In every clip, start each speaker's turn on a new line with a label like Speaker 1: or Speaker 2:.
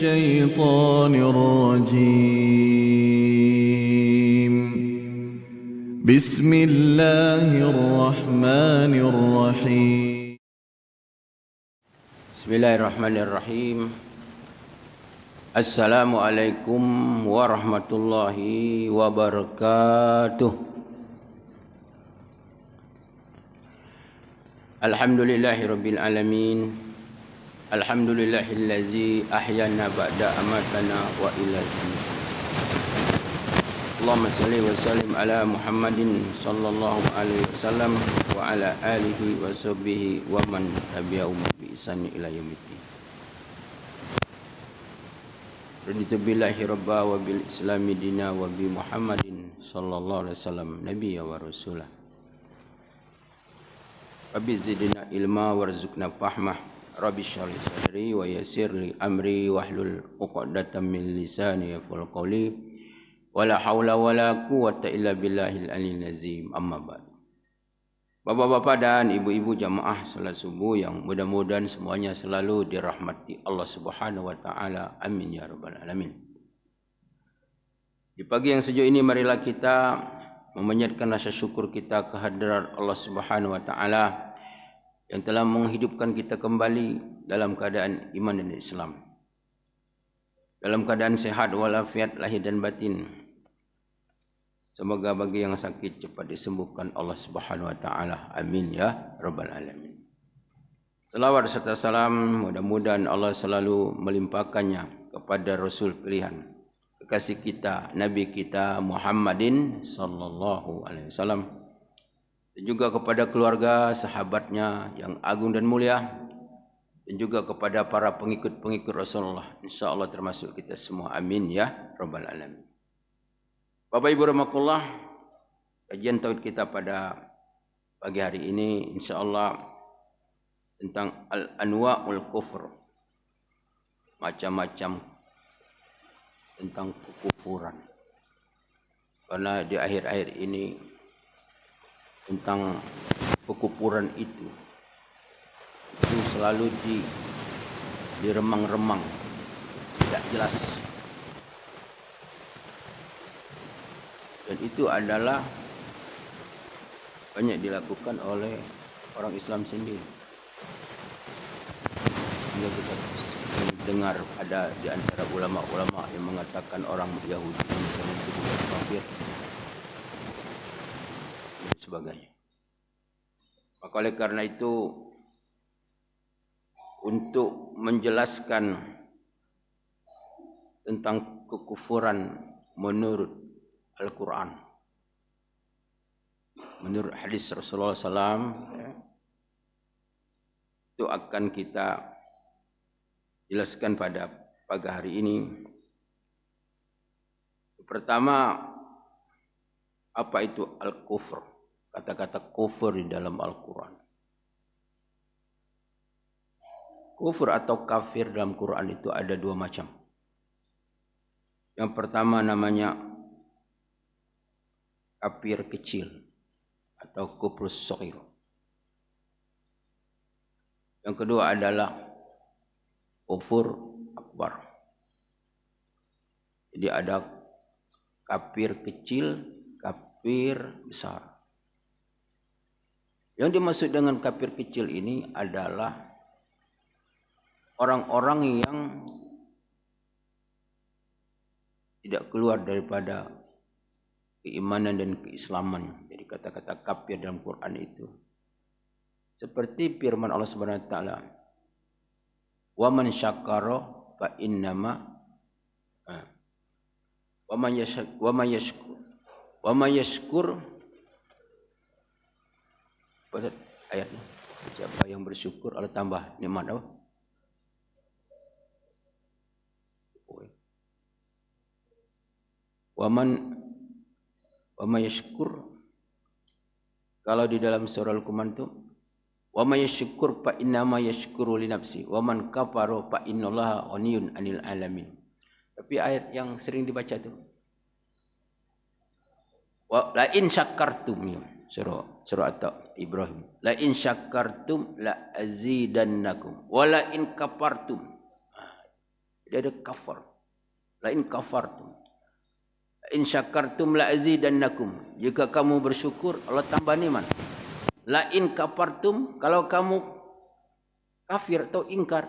Speaker 1: الشيطان الرجيم بسم الله الرحمن الرحيم
Speaker 2: بسم الله الرحمن الرحيم. Assalamualaikum warahmatullahi wabarakatuh. Alhamdulillahirabbil alamin. Alhamdulillahillazi ahyana ba'da amatana wa ilal jannah. Allahumma shalli wa sallim ala Muhammadin sallallahu alaihi wasallam wa ala alihi wa sahbihi wa man tabi'ahum bi ihsan ila yaumiddin. Raditu billahi rabba wa bil islami dina wa bi Muhammadin sallallahu alaihi wasallam nabiyya wa rasulah. Rabbi zidna ilma warzuqna fahmah. Rabbi shrah li sadri wa yassir li amri wahlul 'uqdatam min lisani yafqahu qawli. Wala haula wala quwwata illa billahil aliyyil azim. Amma ba'd. Bapak-bapak dan ibu-ibu jamaah salat subuh yang mudah-mudahan semuanya selalu dirahmati Allah Subhanahu wa taala. Amin ya rabbal alamin. Di pagi yang sejuk ini marilah kita memanjatkan rasa syukur kita kehadirat Allah Subhanahu wa taala yang telah menghidupkan kita kembali dalam keadaan iman dan Islam. Dalam keadaan sehat walafiat lahir dan batin. Semoga bagi yang sakit cepat disembuhkan Allah Subhanahu wa taala. Amin ya rabbal alamin. Selawat serta salam mudah-mudahan Allah selalu melimpahkannya kepada Rasul pilihan, kekasih kita, Nabi kita Muhammadin sallallahu alaihi wasallam, dan juga kepada keluarga, sahabatnya yang agung dan mulia, dan juga kepada para pengikut-pengikut Rasulullah. InsyaAllah termasuk kita semua. Amin ya rabbal alamin. Bapak Ibu rahimakumullah, kajian tauhid kita pada pagi hari ini insyaAllah tentang al-anwa'ul kufur, macam-macam tentang kekufuran. Karena di akhir-akhir ini tentang kekufuran itu selalu diremang-remang, tidak jelas. Dan itu adalah banyak dilakukan oleh orang Islam sendiri. Hingga kita dengar ada di antara ulama-ulama yang mengatakan orang Yahudi misalnya itu bukan kafir dan sebagainya. Maka oleh karena itu, untuk menjelaskan tentang kekufuran menurut Al-Quran, menurut hadis Rasulullah SAW, itu akan kita jelaskan pada pagi hari ini. Pertama, apa itu al-kufur? Kata-kata kufur di dalam Al-Quran. Kufur atau kafir dalam Quran itu ada dua macam. Yang pertama namanya kafir kecil atau kufrus shaghir. Yang kedua adalah kufur akbar. Jadi ada kafir kecil, kafir besar. Yang dimaksud dengan kafir kecil ini adalah orang-orang yang tidak keluar daripada keimanan dan keislaman. Jadi kata-kata kafir dalam Quran itu seperti firman Allah Subhanahu wa taala, "Wa man syakara fa innama wa man yashkur pada ayatnya. Siapa yang bersyukur Allah tambah nikmat apa? Wa man yashkur, kalau di dalam surah Al-Qur'an itu wa may yashkur fa innama yashkuru li nafsi wa man kafara fa innallaha ghaniyun 'anil 'alamin. Tapi ayat yang sering dibaca itu wa la in syakartum, surah Ibrahim, la in syakartum la azidannakum wa la in kafartum. Dia ada kafar. La in kafartum, in syakartum la azidannakum. Jika kamu bersyukur, Allah tambah nikmat. La in kafartum, kalau kamu kafir atau ingkar,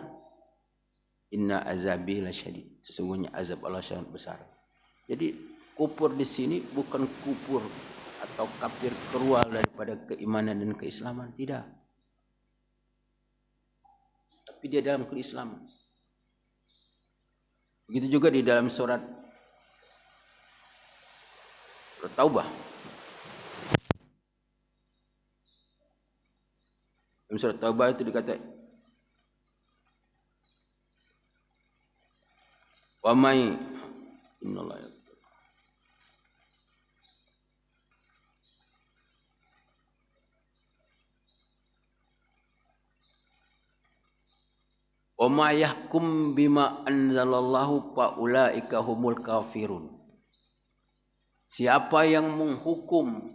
Speaker 2: inna azabi lasyadid. Sesungguhnya azab Allah sangat besar. Jadi kufur di sini bukan kufur atau kafir keluar daripada keimanan dan keislaman, tidak. Tapi dia dalam keislaman. Begitu juga di dalam surat Taubah. Dalam surat Taubah itu dikatakan, wa may innallaha wa ma yahkum bima anzalallahu fa ulaika humul kafirun. Siapa yang menghukum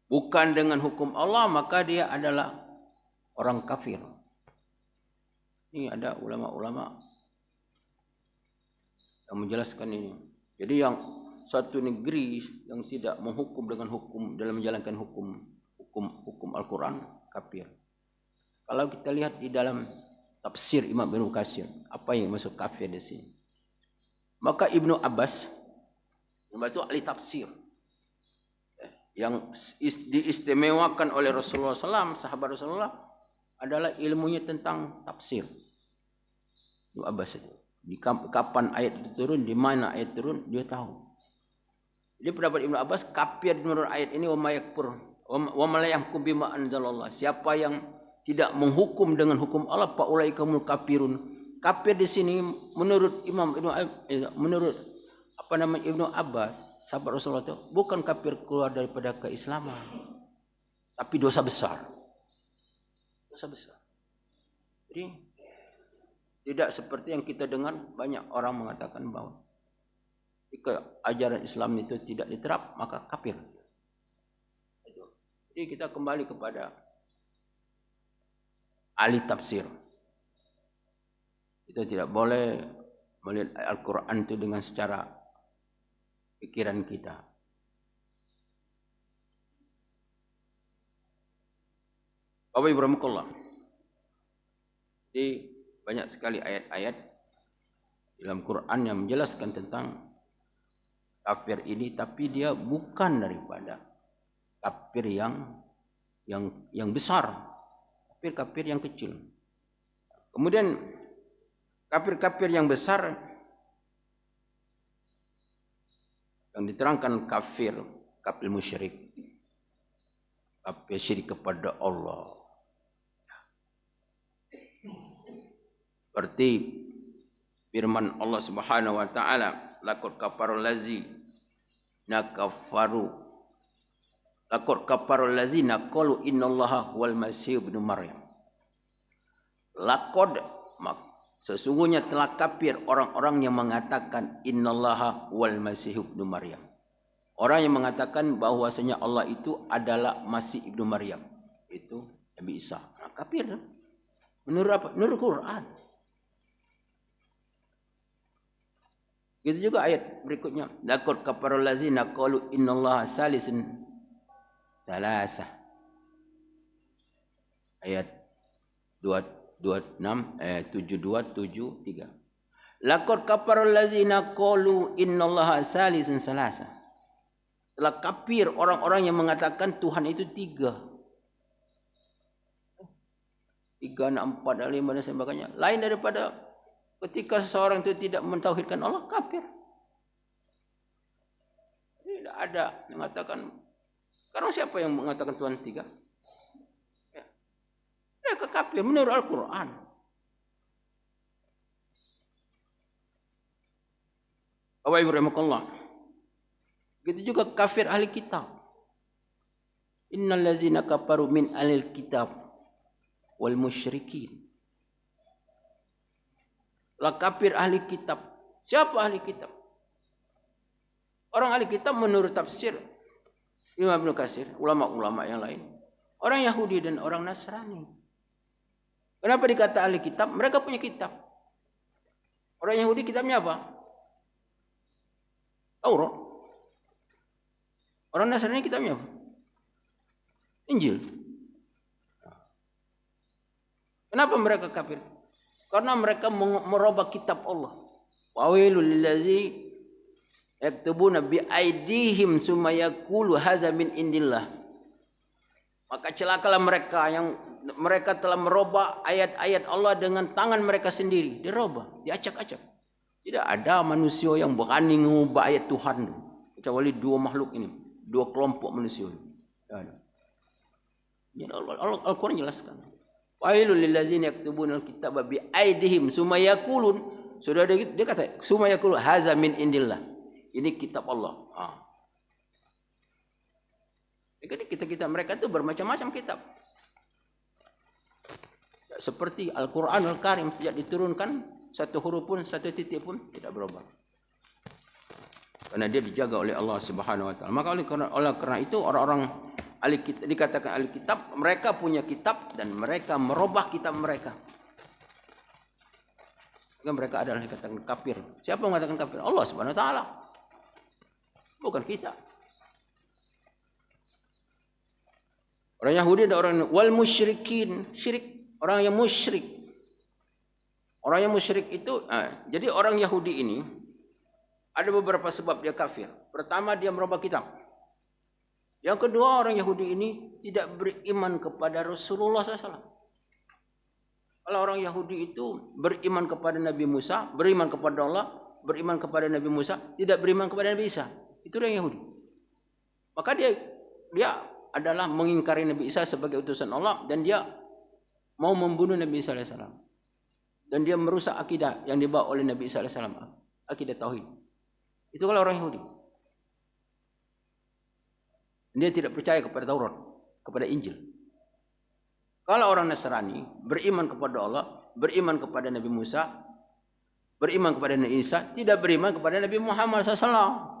Speaker 2: bukan dengan hukum Allah, maka dia adalah orang kafir. Ini ada ulama-ulama yang menjelaskan ini. Jadi yang suatu negeri yang tidak menghukum dengan hukum dalam menjalankan hukum Al-Quran, kafir. Kalau kita lihat di dalam tafsir Imam Ibnu Katsir, apa yang masuk kafir di sini? Maka Ibnu Abbas, itu ahli tafsir, yang diistimewakan oleh Rasulullah SAW, sahabat Rasulullah, adalah ilmunya tentang tafsir. Ibnu Abbas itu, di kapan ayat itu turun, di mana ayat turun, dia tahu. Jadi pendapat Ibnu Abbas, kafir menurut ayat ini, wa ma yahkum bima anzalallah. Siapa yang tidak menghukum dengan hukum Allah, fa ulaika humul kafirun. Kafir di sini menurut Ibnu Abbas, sahabat Rasulullah itu, bukan kafir keluar daripada keislaman, tapi dosa besar. Dosa besar. Jadi tidak seperti yang kita dengar, banyak orang mengatakan bahwa jika ajaran Islam itu tidak diterap, maka kafir. Jadi kita kembali kepada ahli tafsir. Kita tidak boleh melihat Al-Quran itu dengan secara pikiran kita. Bapak Ibu rahmatullah. Jadi banyak sekali ayat-ayat dalam Quran yang menjelaskan tentang kafir ini, tapi dia bukan daripada kafir yang besar. Kafir-kafir yang kecil. Kemudian kafir-kafir yang besar yang diterangkan kafir musyrik, kafir syirik kepada Allah. Seperti firman Allah Subhanahu wa taala, laqad kafarul ladzina qalu innallaha wal masih ibnu Maryam. Laqad, sesungguhnya telah kafir orang-orang yang mengatakan innallaha wal masih ibnu Maryam. Orang yang mengatakan bahwasanya Allah itu adalah Masih ibnu Maryam, itu Nabi Isa. Nah, kafir. Menurut apa? Menurut Quran. Gitu juga ayat berikutnya, laqad kafarul ladzina qalu innallaha salisun salasa. Ayat 7273. Laqad kafarul ladzina qalu innallaha salisun salasa. Telah kafir orang-orang yang mengatakan Tuhan itu 3, 6, 4, 5 dan sebagainya. Lain daripada ketika seseorang itu tidak mentauhidkan Allah, kafir. Tidak ada yang mengatakan. Karena siapa yang mengatakan Tuhan 3? Ya. Mereka kafir menurut Al-Quran. Bapak Ibu rahimakumullah. Begitu juga kafir ahli kitab. Innal ladzina kafaru min ahlil kitab wal musyrikin. Lah kafir ahli kitab. Siapa ahli kitab? Orang ahli kitab menurut tafsir Imam Ibnu Katsir, ulama-ulama yang lain, orang Yahudi dan orang Nasrani. Kenapa dikata ahli kitab? Mereka punya kitab. Orang Yahudi kitabnya apa? Taurat. Orang Nasrani kitabnya apa? Injil. Kenapa mereka kafir? Karena mereka merubah kitab Allah. Wailul lillazi yaktubuna bi aidihim summa yaqulu hadza min indillah. Maka celakalah mereka yang mereka telah merubah ayat-ayat Allah dengan tangan mereka sendiri. Dirubah, diacak-acak. Tidak ada manusia yang berani mengubah ayat Tuhan kecuali dua makhluk ini, dua kelompok manusia. Tidak ada. Al-Quran jelaskan. Wailul lillazina yaktubuna al-kitaba bi aidihim summa yaqulun. Sudah dia kata summa yaqulu hadza min indillah. Ini kitab Allah. Jadi kitab mereka itu bermacam-macam kitab. Seperti Al-Quranul Karim sejak diturunkan satu huruf pun, satu titik pun tidak berubah. Karena dia dijaga oleh Allah Subhanahu wa taala. Maka oleh karena itu orang-orang ahli kitab, dikatakan ahli kitab, mereka punya kitab dan mereka merubah kitab mereka. Maka mereka adalah dikatakan kafir. Siapa yang mengatakan kafir? Allah Subhanahu wa taala. Bukan kita. Orang Yahudi ada orang wal musyrikin, syirik, orang yang musyrik. Orang yang musyrik itu, jadi orang Yahudi ini ada beberapa sebab dia kafir. Pertama, dia merubah kitab. Yang kedua, orang Yahudi ini tidak beriman kepada Rasulullah SAW. Kalau orang Yahudi itu beriman kepada Nabi Musa, beriman kepada Allah, beriman kepada Nabi Musa, tidak beriman kepada Nabi Isa. Itu orang Yahudi. Maka dia adalah mengingkari Nabi Isa sebagai utusan Allah dan dia mau membunuh Nabi Isa AS. Dan dia merusak akidah yang dibawa oleh Nabi Isa AS, akidah tauhid. Itu kalau orang Yahudi. Dia tidak percaya kepada Taurat, kepada Injil. Kalau orang Nasrani beriman kepada Allah, beriman kepada Nabi Musa, beriman kepada Nabi Isa, tidak beriman kepada Nabi Muhammad SAW.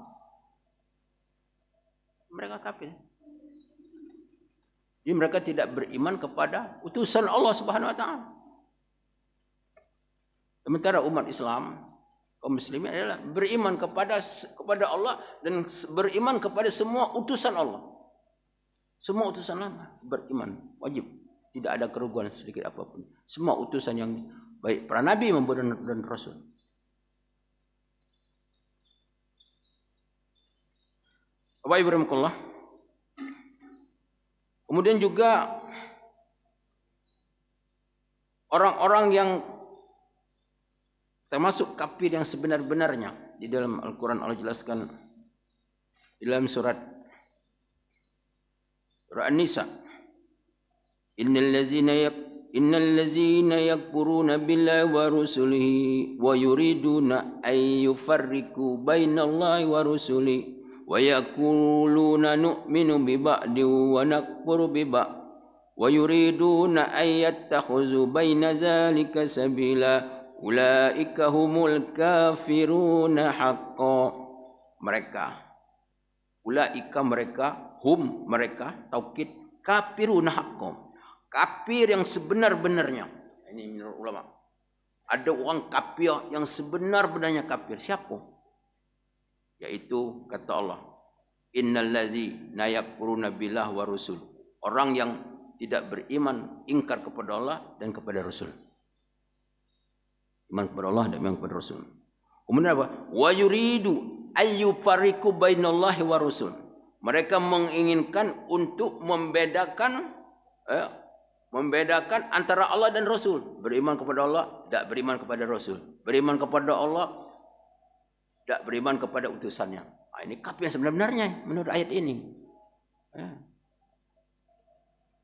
Speaker 2: Mereka kafir. Jadi mereka tidak beriman kepada utusan Allah Subhanahu wa taala. Sementara umat Islam, kaum muslimin adalah beriman kepada Allah dan beriman kepada semua utusan Allah. Semua utusan Allah beriman, wajib. Tidak ada kerugian sedikit apapun. Semua utusan yang baik para nabi maupun dan rasul. Bapak Ibu rahimakumullah. Kemudian juga orang-orang yang termasuk kafir yang sebenar-benarnya di dalam Al-Quran Allah jelaskan di dalam surah An-Nisa. Innal ladzina yakfuruna billahi wa rusulihi wa yuriduna ay yufarriqu bainallahi wa rusulihi wa yaquluna nu'minu bi ba'di wa nakfuru bi ba'd wa yuriduna ay yattakhuzu baina dzalika sabila ulaika humul kafiruna haqqan. Mereka ulaika mereka hum mereka taukid kafiruna haqqan, kafir yang sebenar-benarnya. Ini menurut ulama. Ada orang kafir yang sebenar-benarnya kafir. Siapa? Yaitu kata Allah, innal ladzina yakfuruna billahi wa rusul. Orang yang tidak beriman, ingkar kepada Allah dan kepada Rasul. Iman kepada Allah dan iman kepada Rasul. Kemudian apa? Wa yuridu ayyufariqu bainallahi wa rusul. Mereka menginginkan untuk membedakan antara Allah dan Rasul. Beriman kepada Allah, tidak beriman kepada Rasul. Beriman kepada Allah, tidak beriman kepada utusannya. Ini kafir yang sebenarnya menurut ayat ini.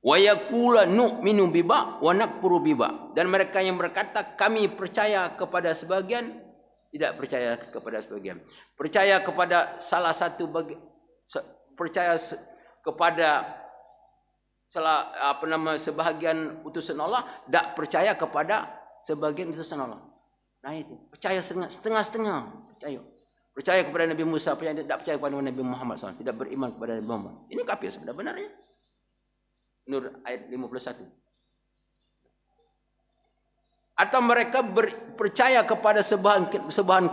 Speaker 2: Wa yaqulu nu'minu bi ba'd wa nakfuru bi ba'd. Dan mereka yang berkata kami percaya kepada sebagian, tidak percaya kepada sebagian. Percaya kepada salah satu percaya kepada sebahagian utusan Allah, tidak percaya kepada sebagian utusan Allah. Nah itu, percaya setengah-setengah, percaya kepada Nabi Musa, tidak percaya kepada Nabi Muhammad SAW, tidak beriman kepada Nabi Muhammad. Ini kafir sebenarnya. Nur ayat 51. Atau mereka percaya kepada sebahan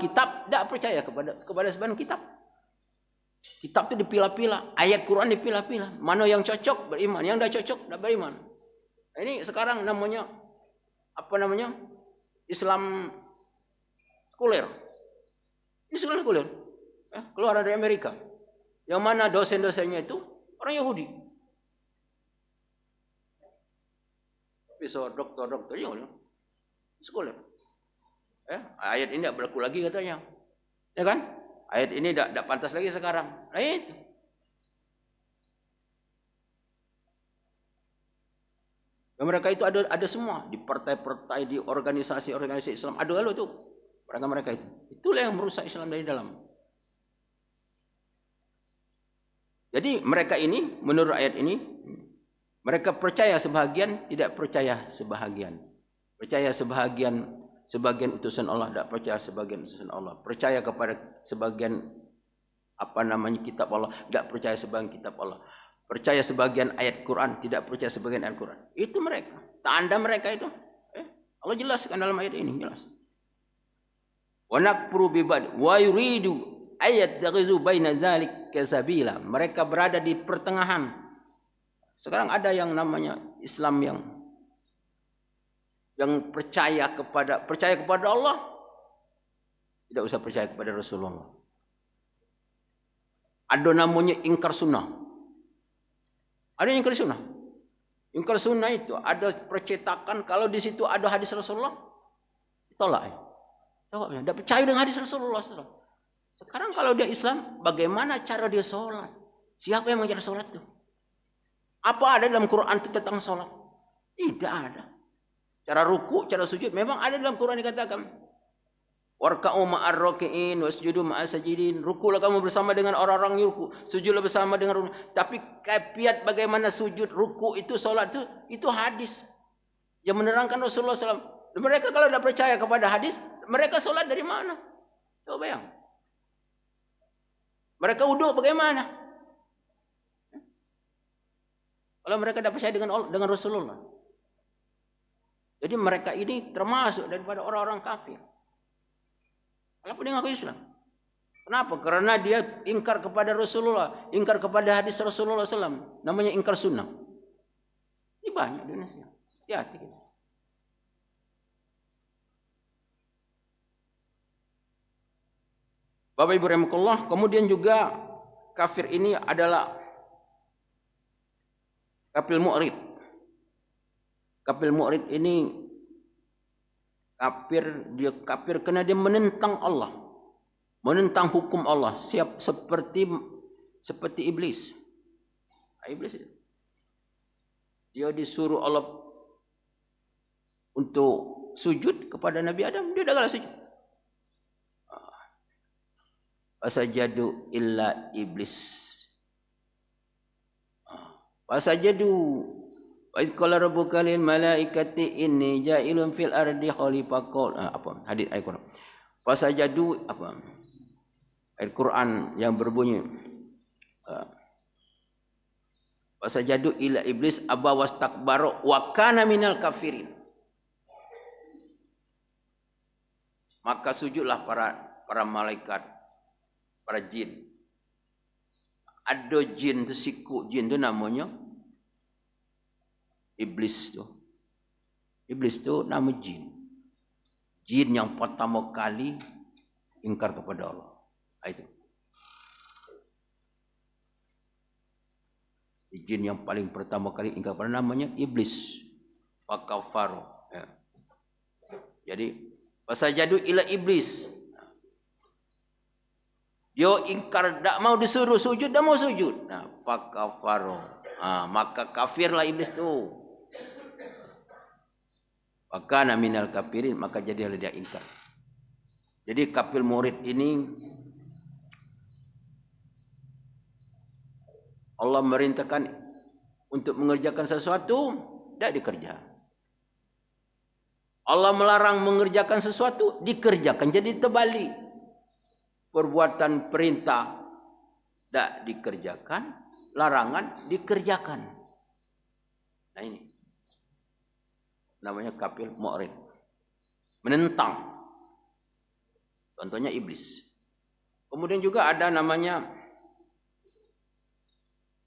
Speaker 2: kitab, tidak percaya kepada sebahan kitab. Kitab itu dipilah-pilah, ayat Quran dipilah-pilah. Mana yang cocok beriman, yang tidak cocok tidak beriman. Ini sekarang namanya apa namanya? Islam sekuler. Ini Islam sekuler. Keluar dari Amerika. Yang mana dosen-dosennya itu orang Yahudi. Profesor, doktor Yahudi. Sekuler. Ayat ini tidak berlaku lagi katanya. Ya kan? Ayat ini tidak pantas lagi sekarang. Nah itu. Dan mereka itu ada semua. Di partai-partai, di organisasi-organisasi Islam. Ada lalu itu. Mereka itu. Itulah yang merusak Islam dari dalam. Jadi mereka ini, menurut ayat ini, mereka percaya sebahagian, tidak percaya sebahagian. Percaya sebagian utusan Allah, tidak percaya sebagian utusan Allah. Percaya kepada sebagian kitab Allah, tidak percaya sebagian kitab Allah. Percaya sebagian ayat Quran, tidak percaya sebagian ayat Quran. Itu mereka. Tanda mereka itu. Allah jelaskan dalam ayat ini, jelas. Wa nakfuru bi ba'd wa yuridu ayat yaghizu baina dzalik kasabila. Mereka berada di pertengahan. Sekarang ada yang namanya Islam yang percaya kepada Allah, tidak usah percaya kepada Rasulullah. Ada namanya ingkar sunnah. Ada ingkar sunnah. Ingkar sunnah itu ada percetakan kalau di situ ada hadis Rasulullah, ditolak. Jawabnya, tidak percaya dengan hadis Rasulullah. Sekarang kalau dia Islam, bagaimana cara dia sholat? Siapa yang mengajar sholat itu? Apa ada dalam Quran itu tentang sholat? Tidak ada. Cara ruku, cara sujud memang ada dalam Quran dikatakan. Warka'u ma'ar raki'in wasjudu ma'as sajidin. Rukulah kamu bersama dengan orang-orang ruku, sujudlah bersama dengan ruku. Tapi kaifiat bagaimana sujud, ruku itu, salat itu hadis yang menerangkan Rasulullah SAW. Mereka kalau tidak percaya kepada hadis, mereka salat dari mana? Coba bayang. Mereka wudu bagaimana? Kalau mereka tidak percaya dengan Rasulullah. Jadi mereka ini termasuk daripada orang-orang kafir. Walaupun dia ngaku Islam. Kenapa? Karena dia ingkar kepada Rasulullah, ingkar kepada hadis Rasulullah SAW. Namanya ingkar sunnah. Ini banyak di Indonesia. Hati-hati kita. Bapak Ibu rahimakumullah, kemudian juga kafir ini adalah kafir mu'rid. Kafir mu'rid ini dia kafir karena dia menentang Allah, menentang hukum Allah, seperti iblis. Iblis itu. Dia disuruh Allah untuk sujud kepada Nabi Adam, dia gagal sujud. Fasajadu illa iblis. Fasajadu. Wa iz qala rabbuka lil malaikati inni ja'ilun fil ardi khalifah. Hadis ayat Quran. Fasajadu ayat Quran yang berbunyi fasajadu illa iblis aba wastakbara wa kana minal kafirin. Maka sujudlah para malaikat, para jin. Ada jin tu siku, jin tu namanya iblis tu. Iblis tu nama jin. Jin yang pertama kali ingkar kepada Allah. Itu. Jin yang paling pertama kali ingkar kepada namanya iblis. Fakafaru. Ya. Jadi fasajadu ila iblis. Dia ingkar, tak mau disuruh sujud, tak mau sujud. Nah, fakafaru. Maka kafirlah iblis tu. Maka minal kafirin, maka jadilah dia ingkar. Jadi kafir murid ini Allah merintahkan untuk mengerjakan sesuatu, tidak dikerja. Allah melarang mengerjakan sesuatu, dikerjakan. Jadi terbalik. Perbuatan perintah tidak dikerjakan, larangan dikerjakan. Nah ini namanya kafir mu'rid. menentang. Contohnya iblis. Kemudian juga ada namanya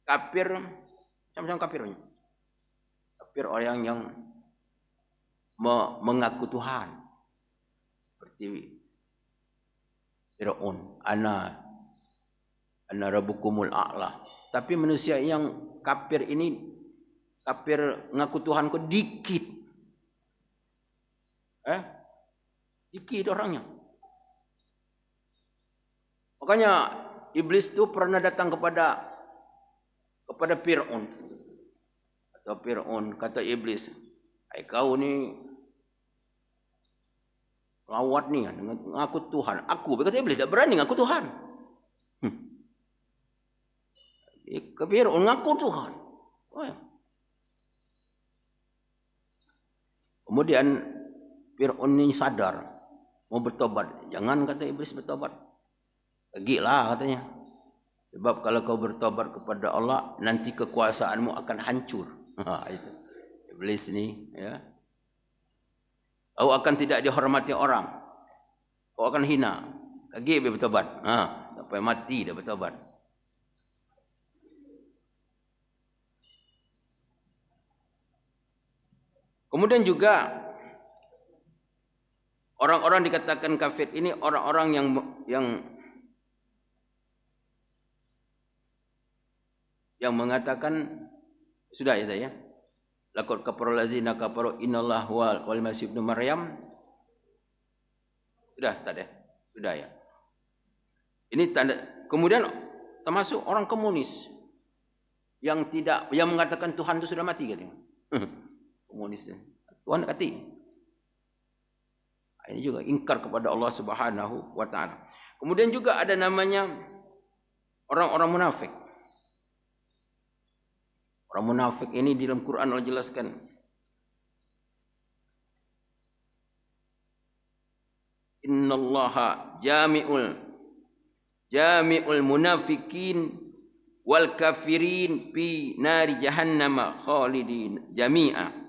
Speaker 2: kafir, macam-macam kafirnya. Kafir orang yang mengaku Tuhan. Seperti Fir'aun, ana rabbukumul a'la. Tapi manusia yang kafir ini, kafir ngaku Tuhan kok dikit. Dikit orangnya. Makanya iblis itu pernah datang kepada Fir'aun. Atau Fir'aun kata iblis, "Hai kau ni lawat ni ngaku Tuhan. Aku," berkata iblis, "tak berani ngaku Tuhan." Ke Fir'aun ngaku Tuhan. Kemudian Fir'aun ni sadar, mau bertobat. "Jangan," kata iblis, "bertobat. Pergilah," katanya. "Sebab kalau kau bertobat kepada Allah, nanti kekuasaanmu akan hancur." Itu iblis ni, ya. Kau akan tidak dihormati orang. Kau akan hina. Pergi bertobat. Sampai mati dah bertobat. Kemudian juga orang-orang dikatakan kafir ini orang-orang yang mengatakan sudah ya saya. Laqad kafara allazina kafaru innallaha wal masih ibnu Maryam. Sudah tak ada. Sudah ya. Ini tanda. Kemudian termasuk orang komunis yang mengatakan Tuhan itu sudah mati katanya. Komunis. Tuhan mati. Ini juga ingkar kepada Allah Subhanahu wa taala. Kemudian juga ada namanya orang-orang munafik. Orang munafik ini di dalam Quran Allah jelaskan. Innallaha jami'ul munafikin wal kafirin fi nari jahannam khalidin jami'a.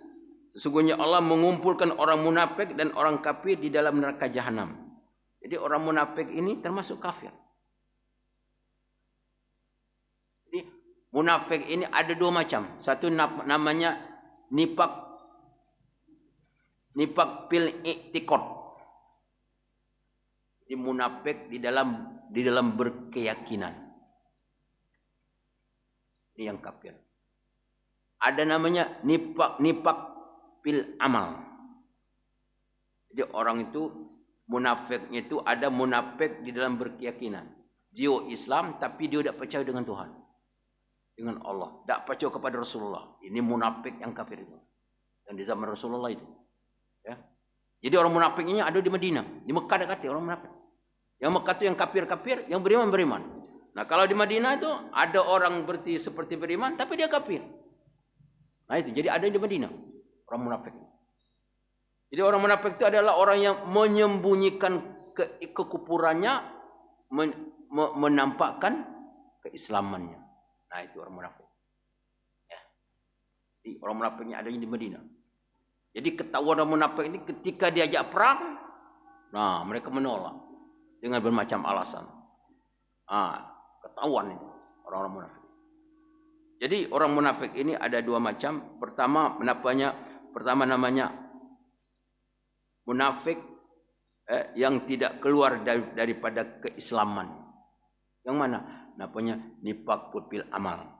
Speaker 2: Sesungguhnya Allah mengumpulkan orang munafik dan orang kafir di dalam neraka jahanam. Jadi orang munafik ini termasuk kafir. Jadi munafik ini ada dua macam. Satu namanya nifak fil i'tiqad. Jadi munafik di dalam berkeyakinan. Ini yang kafir. Ada namanya nifak fil amal. Jadi orang itu munafiknya itu ada munafik di dalam berkeyakinan. Dia Islam tapi dia tidak percaya dengan Tuhan. Dengan Allah. Tak percaya kepada Rasulullah. Ini munafik yang kafir itu. Yang di zaman Rasulullah itu. Ya. Jadi orang munafik ini ada di Madinah. Di Mekah ada kata orang munafik. Yang Mekah itu yang kafir-kafir, yang beriman. Nah kalau di Madinah itu ada orang seperti beriman tapi dia kafir. Nah itu. Jadi ada di Madinah. Orang munafik. Jadi orang munafik itu adalah orang yang menyembunyikan kekufurannya, menampakkan keislamannya. Nah itu orang munafik. Ya. Jadi orang munafiknya adanya di Madinah. Jadi ketahuan orang munafik ini ketika diajak perang, nah mereka menolak dengan bermacam alasan. Ketahuan itu orang-orang munafik. Jadi orang munafik ini ada dua macam. Pertama namanya munafik yang tidak keluar daripada keislaman. Yang mana? Namanya nifaq fil amal.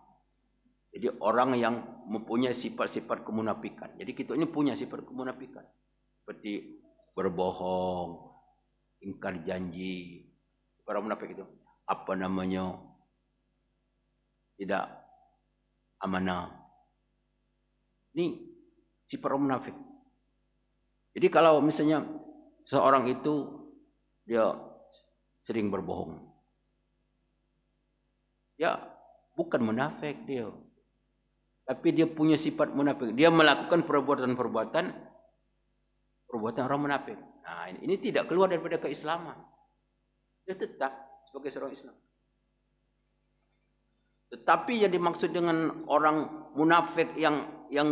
Speaker 2: Jadi orang yang mempunyai sifat-sifat kemunafikan. Jadi kita ini punya sifat kemunafikan. Seperti berbohong, ingkar janji. Orang munafik itu apa namanya? Tidak amanah. Ini sifat orang munafik. Jadi kalau misalnya seorang itu dia sering berbohong, ya bukan munafik dia, tapi dia punya sifat munafik. Dia melakukan perbuatan orang munafik. Nah ini tidak keluar daripada keislaman. Dia tetap sebagai seorang Islam. Tetapi yang dimaksud dengan orang munafik yang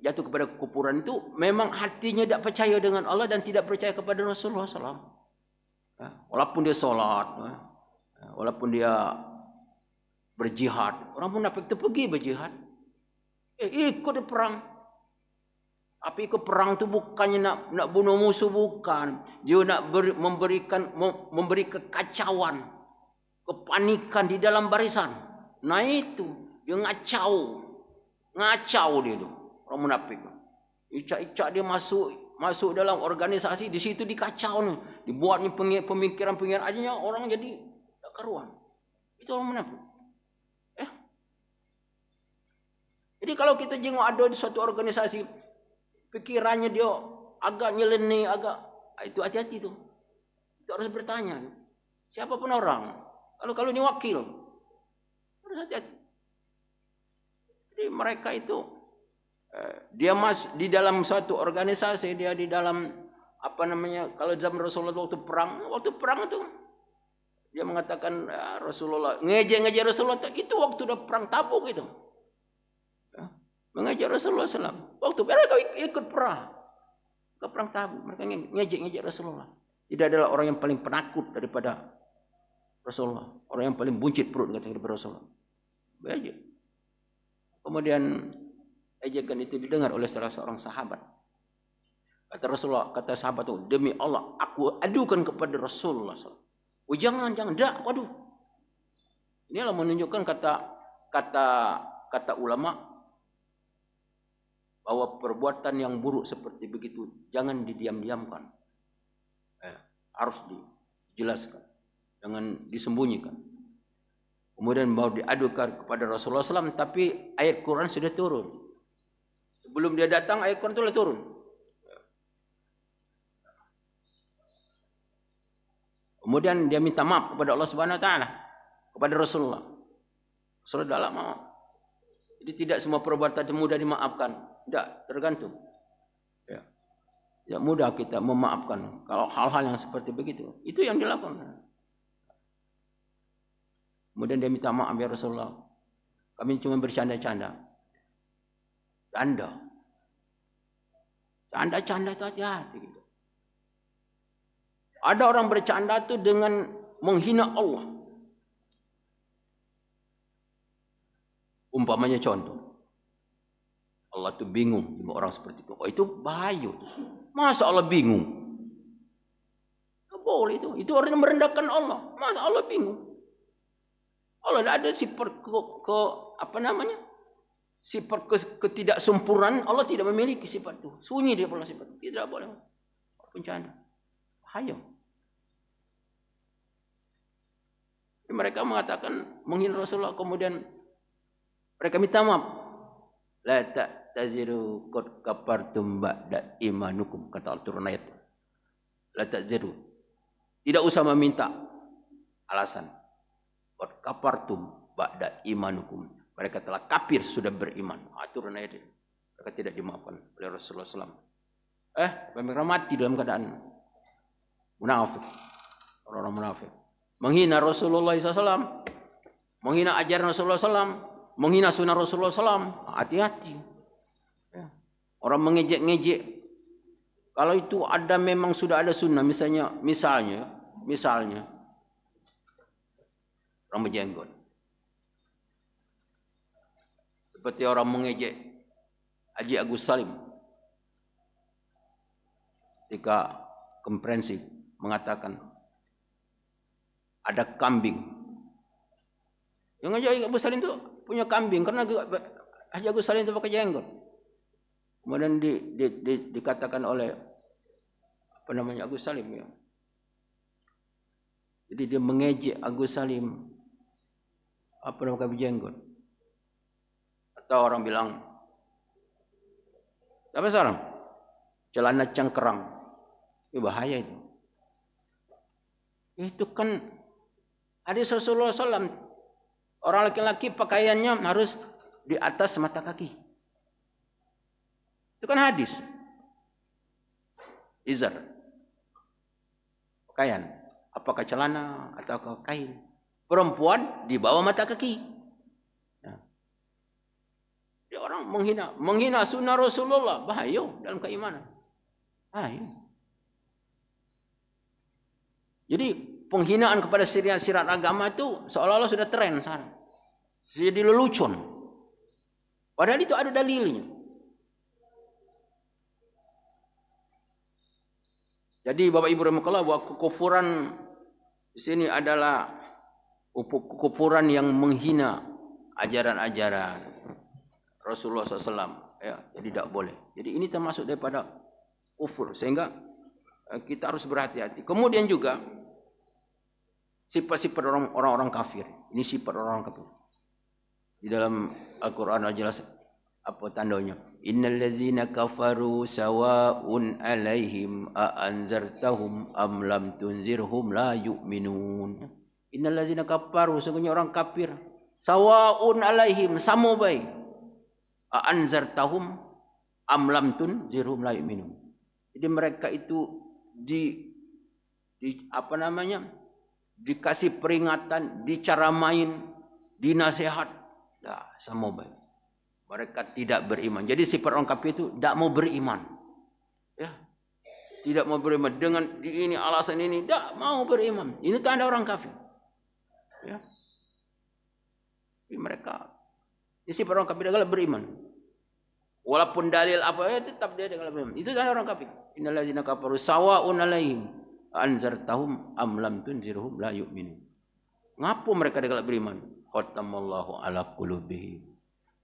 Speaker 2: jatuh kepada kekufuran itu memang hatinya tidak percaya dengan Allah dan tidak percaya kepada Rasulullah SAW. Walaupun dia solat, walaupun dia berjihad, orang munafik itu pergi berjihad, ikut perang. Tapi ikut perang itu bukannya nak bunuh musuh, bukan. Dia nak memberi kekacauan, kepanikan di dalam barisan. Nah itu dia ngacau dia tu orang munafik. Icak dia masuk dalam organisasi, di situ dikacau nih, dibuatnya pemikiran aja orang jadi tak karuan. Itu orang munafik. Jadi kalau kita jenguk ada di suatu organisasi, pikirannya dia agak nyeleneh, itu hati-hati tu. Itu harus bertanya. Siapapun orang, kalau ini wakil, harus hati-hati. Jadi mereka itu dia di dalam suatu organisasi, dia di dalam kalau zaman Rasulullah waktu perang itu dia mengatakan Rasulullah ngejek Rasulullah itu waktu udah perang Tabuk itu. Mengajar Rasulullah SAW. Waktu mereka ikut perang Tabuk, mereka ngejek Rasulullah. Tidak adalah orang yang paling penakut daripada Rasulullah, orang yang paling buncit perut daripada Rasulullah. Bejek. Kemudian ejekan itu didengar oleh salah seorang sahabat. Kata sahabat itu, demi Allah, aku adukan kepada Rasulullah SAW. Oh jangan, dak, waduh. Inilah menunjukkan kata ulama bahwa perbuatan yang buruk seperti begitu jangan didiam-diamkan, harus dijelaskan, jangan disembunyikan. Kemudian mau diadukan kepada Rasulullah SAW, tapi ayat Quran sudah turun. Sebelum dia datang ayat Quran itu sudah turun. Kemudian dia minta maaf kepada Allah Subhanahu Wa Taala, kepada Rasulullah. Rasulullah dah lama. Jadi tidak semua perbuatan mudah dimaafkan. Tidak, tergantung. Tidak mudah kita memaafkan kalau hal-hal yang seperti begitu. Itu yang dilakukan. Kemudian dia minta maaf ya Rasulullah. Kami cuma bercanda-canda. Canda itu hati-hati gitu. Ada orang bercanda itu dengan menghina Allah. Umpamanya contoh. Allah itu bingung dengan orang seperti itu. Oh itu bahaya. Masa Allah bingung? Tak boleh itu. Itu orang yang merendahkan Allah. Masa Allah bingung? Allah tidak ada sifat sifat ketidaksempurnaan. Allah tidak memiliki sifat itu. Sunyi dia pula sifat itu. Tidak boleh. Bencana. Bahaya. Mereka mengatakan menghina Rasulullah, kemudian mereka minta maaf. La ta'taziru qad kafartum ba'da imanukum, kata Al-Qur'an ayat. La ta'ziru. Tidak usah meminta alasan. Qad kafartum ba'da imanukum. Mereka telah kafir sudah beriman. Turun ayat itu. Mereka tidak dimaafkan oleh Rasulullah SAW. Mereka mati dalam keadaan munafik. Orang-orang munafik. Menghina Rasulullah SAW. Menghina ajaran Rasulullah SAW. Menghina sunnah Rasulullah SAW. Hati-hati. Orang mengejek-ngejek. Kalau itu ada memang sudah ada sunnah. Misalnya. Orang berjenggot. Seperti orang mengejek Haji Agus Salim. Ketika komprehensif mengatakan ada kambing. Yang ngejek Agus Salim itu punya kambing karena Haji Agus Salim itu pakai jenggot. Kemudian dikatakan oleh Agus Salim ya. Jadi dia mengejek Agus Salim pakai jenggot. Atau orang bilang apa sekarang? Celana cangkerang. Itu bahaya itu. Itu kan hadis Rasulullah SAW. Orang laki-laki pakaiannya harus di atas mata kaki. Itu kan hadis. Izar. Pakaian. Apakah celana atau kain. Perempuan di bawah mata kaki. orang menghina sunnah Rasulullah, bahaya dalam keimanan. Bahaya. Jadi penghinaan kepada sirat agama itu seolah-olah sudah tren sekarang. Jadi lelucon. Padahal itu ada dalilnya. Jadi Bapak Ibu rahimakumullah, bahwa kekufuran di sini adalah kekufuran yang menghina ajaran-ajaran Rasulullah SAW. Ya, jadi tidak boleh. Jadi ini termasuk daripada kufur, sehingga kita harus berhati-hati. Kemudian juga sifat-sifat orang-orang kafir. Ini sifat orang kafir. Di dalam Al-Quran jelas apa tandanya? Innal ladzina kafaru sawa'un 'alaihim a anzartahum am lam tunzirhum la yu'minun. Innal ladzina kafaru, sesungguhnya orang kafir, sawa'un 'alaihim, sama baik. A anzartahum am lam tunzirhum la yu'minun. Jadi mereka itu dikasih peringatan, dicara main, dinasihat, sama baik. Mereka tidak beriman. Jadi sifat orang kafir itu tidak mau beriman. Ya. Tidak mau beriman dengan ini alasan ini, tidak mau beriman. Ini tanda orang kafir. Ya. Jadi mereka, ini sifat orang kafir adalah beriman. Walaupun dalil apa ya, tetap dia dengan beriman. Itu tanda orang kafir. Innal ladzina kafaru sawa'un 'alaihim anzartahum am lam tunzirhum la yu'minun. Ngapa mereka tidak beriman? Khatamallahu ala qulubihim.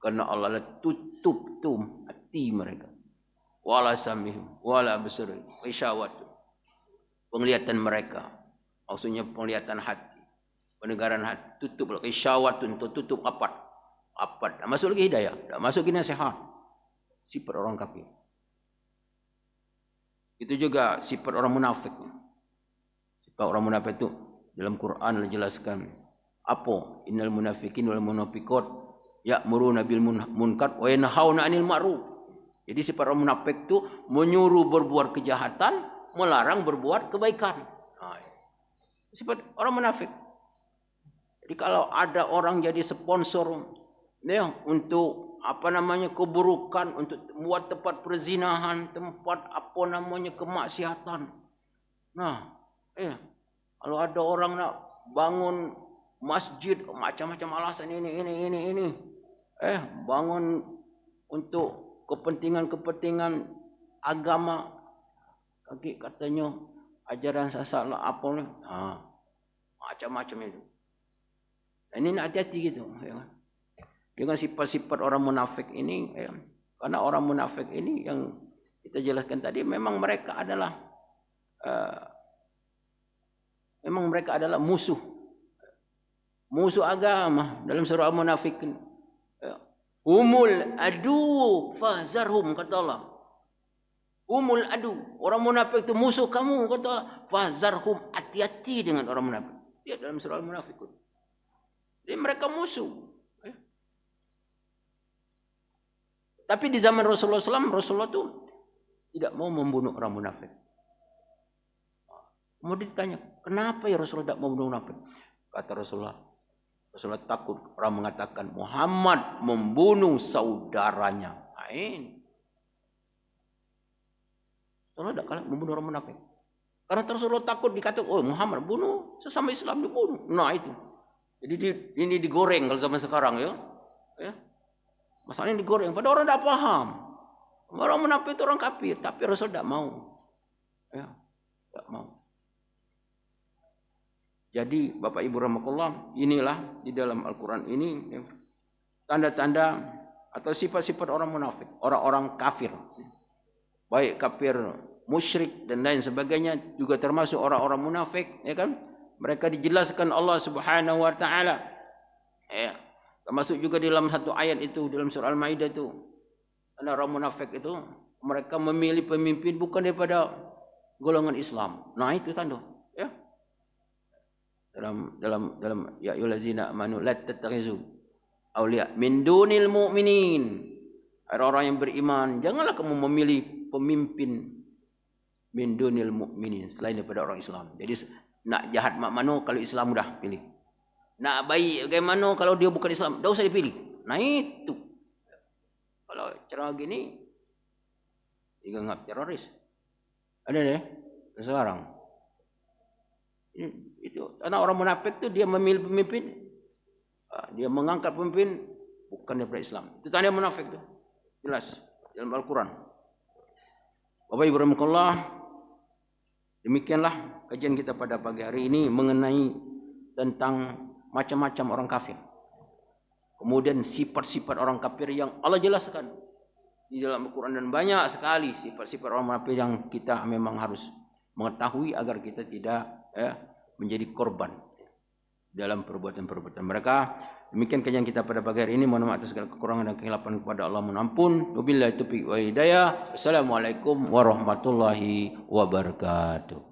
Speaker 2: Karena Allah tutup hati mereka. Wala samihim, wala basirihim, isyawat. Penglihatan mereka, maksudnya penglihatan hati, pendengaran hati, tutup isyawatun, tutup apat. Tak masuk lagi hidayah, tak masuk lagi nasihat. Sifat orang kafir. Itu juga sifat orang munafik. Sifat orang munafik itu dalam Quran dijelaskan. Apa? Innal munafiqin wal munafiqat ya'muruna bil munkar wa yanhauna 'anil ma'ruf. Jadi sifat orang munafik itu menyuruh berbuat kejahatan, melarang berbuat kebaikan. Sifat orang munafik. Jadi kalau ada orang jadi sponsor ya, untuk keburukan, untuk buat tempat perzinahan, tempat kemaksiatan. Kalau ada orang nak bangun masjid, macam-macam alasan ini. Bangun untuk kepentingan agama, katanya ajaran sesat lah apa ni, macam-macam itu. Dan ini hati-hati gitu, ya. Dengan sifat-sifat orang munafik ini, ya. Karena orang munafik ini yang kita jelaskan tadi, memang mereka adalah musuh agama. Dalam surah Al-Munafiqun, humul adu fahzarhum, kata Allah. Humul adu, orang munafik itu musuh kamu, kata Allah. Fahzarhum, hati-hati dengan orang munafik. Ya, dalam surah Al-Munafiqun. Jadi mereka musuh. Tapi di zaman Rasulullah SAW, Rasulullah itu tidak mau membunuh orang munafik. Kemudian ditanya, kenapa ya Rasulullah tidak mau membunuh munafik? Kata Rasulullah takut orang mengatakan Muhammad membunuh saudaranya. Rasulullah tidak kalah membunuh orang munafik. Karena Rasulullah takut dikatakan, oh Muhammad bunuh sesama Islam, dibunuh. Nah itu. Jadi ini digoreng kalau zaman sekarang ya. Masalahnya digoreng. Padahal orang tidak paham. Orang munafik itu orang kafir, tapi Rasul tidak mau. Ya, tidak mau. Jadi Bapak Ibu rahimakumullah, inilah di dalam Al-Quran ini tanda-tanda atau sifat-sifat orang munafik, orang-orang kafir. Baik kafir musyrik dan lain sebagainya, juga termasuk orang-orang munafik, ya kan? Mereka dijelaskan Allah Subhanahu wa taala. Ya, termasuk juga dalam satu ayat itu dalam surah Al-Maidah itu. Karena orang munafik itu mereka memilih pemimpin bukan daripada golongan Islam. Nah, itu tanda, ya. Dalam ya ayyuhallazina amanu la tattakhizu awliya min dunil mu'minin. Orang-orang yang beriman, janganlah kamu memilih pemimpin min dunil mu'minin selain daripada orang Islam. Jadi nak jahat mak mano kalau Islam mudah pilih. Nak baik bagaimana kalau dia bukan Islam, dah usah dipilih. Nah itu. Kalau ceramah gini dianggap teroris. Ada deh seseorang. Itu karena orang munafik itu dia memilih pemimpin, dia mengangkat pemimpin bukan daripada Islam. Itu tanda munafik itu. Jelas dalam Al-Quran. Bapak Ibu rahimakumullah, demikianlah kajian kita pada pagi hari ini mengenai tentang macam-macam orang kafir. Kemudian sifat-sifat orang kafir yang Allah jelaskan di dalam Al-Quran, dan banyak sekali sifat-sifat orang munafik yang kita memang harus mengetahui agar kita tidak menjadi korban dalam perbuatan-perbuatan mereka. Demikian kajian kita pada pagi hari ini. Mohon maaf atas segala kekurangan dan kesilapan kepada Allah, mohon ampun. Wabillahi taufiq wal hidayah. Wassalamualaikum warahmatullahi wabarakatuh.